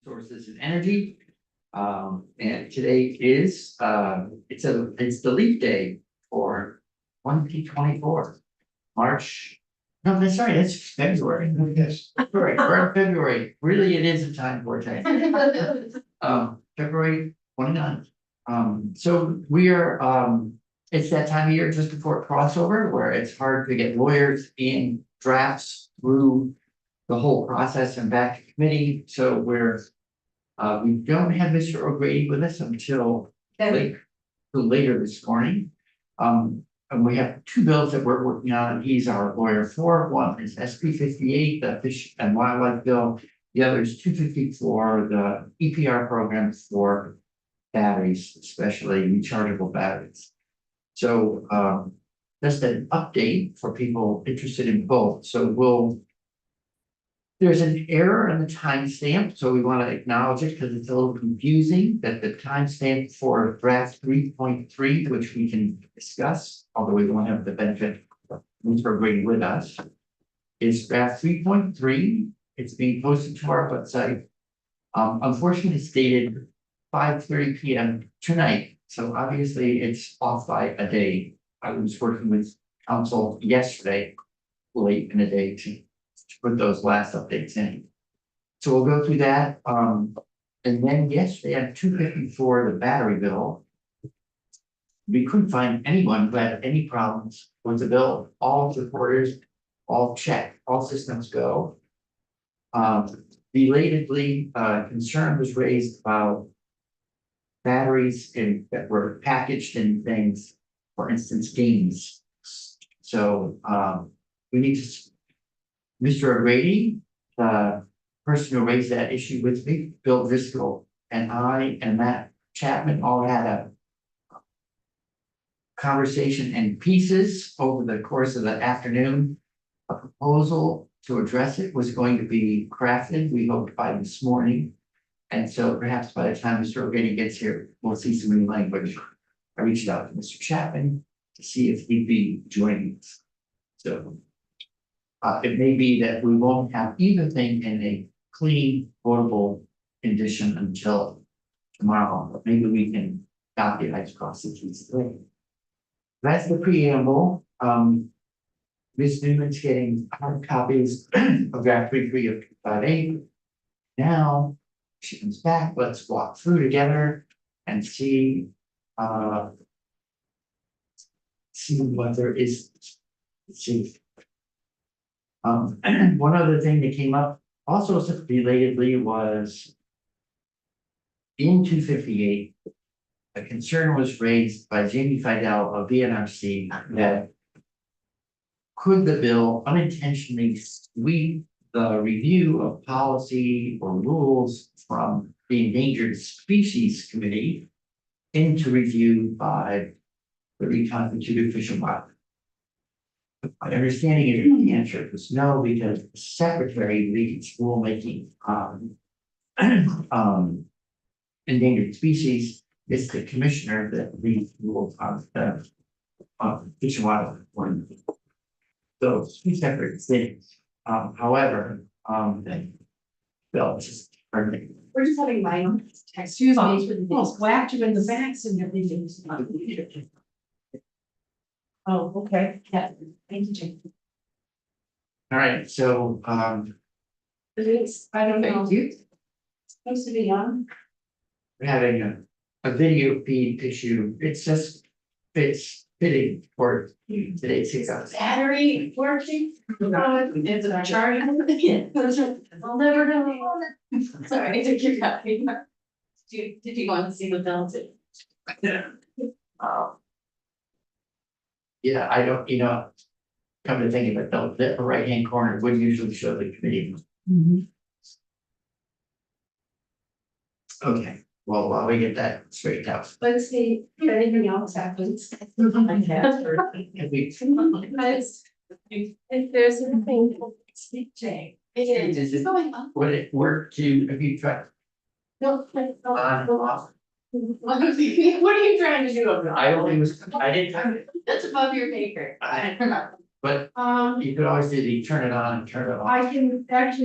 Sources and energy. And today is, it's the leap day for 2024, March. No, that's right, it's February. Yes. February, we're in February, really, it is a time for change. February 29th. So we are, it's that time of year just before crossover where it's hard to get lawyers in drafts through the whole process and back to committee, so we don't have Mr. O'Grady with us until later this morning. And we have two bills that we're working on, he's our lawyer for. One is SB 58, the Fish and Wildlife Bill. The other is 254, the EPR program for batteries, especially rechargeable batteries. So just an update for people interested in both. So there's an error in the timestamp, so we want to acknowledge it because it's a little confusing that the timestamp for draft 3.3, which we can discuss, although we won't have the benefit of Mr. O'Grady with us, is draft 3.3. It's being posted to our website. Unfortunately, it's dated 5:30 p.m. tonight, so obviously it's off by a day. I was working with council yesterday, late in the day, to put those last updates in. So we'll go through that. And then yesterday at 254, the battery bill. We couldn't find anyone who had any problems with the bill. All supporters, all check, all systems go. Belatedly, concern was raised about batteries that were packaged in things, for instance, games. So we need to. Mr. O'Grady, the person who raised that issue with me, Bill Driscoll, and I and Matt Chapman all had a conversation in pieces over the course of the afternoon. A proposal to address it was going to be crafted, we hoped, by this morning. And so perhaps by the time Mr. O'Grady gets here, we'll see some new language. I reached out to Mr. Chapman to see if he'd be joining us. So it may be that we won't have either thing in a clean, portable condition until tomorrow, but maybe we can dot the i's, cross the t's today. That's the preamble. Ms. Newman's getting hard copies of draft 3.3 of 258. Now she comes back, let's walk through together and see what there is. Let's see. One other thing that came up also relatedly was in 258, a concern was raised by Jamie Fidel of VNRC that could the bill unintentionally sweep the review of policy or rules from the Endangered Species Committee into review by the reconstituted Fish and Wildlife. My understanding is the answer was no, because the secretary leads rulemaking endangered species. It's the commissioner that leads rules on the Fish and Wildlife. So two separate things. However, Bill, just pardon me. We're just having my excuse me, whacked you in the backs and everything. Oh, okay, yeah, thank you, Jane. All right, so It's, I don't know, thank you. supposed to be on. We're having a video feed issue. It's just fitting for today's success. Battery working. It's a charging. I'll never know. Sorry, I took your copy. Did you want to see the bill too? Yeah, I don't, come to think of it, though, the right-hand corner would usually show the committee. Okay, well, while we get that straightened out. Let's see if anything else happens. Can we- If there's anything, speak, Jane. Is it- going on. Would it work to, if you try No, on, off? What are you trying to do? I didn't touch it, That's above your pay grade. but you could always do the turn it on and turn it off. I can actually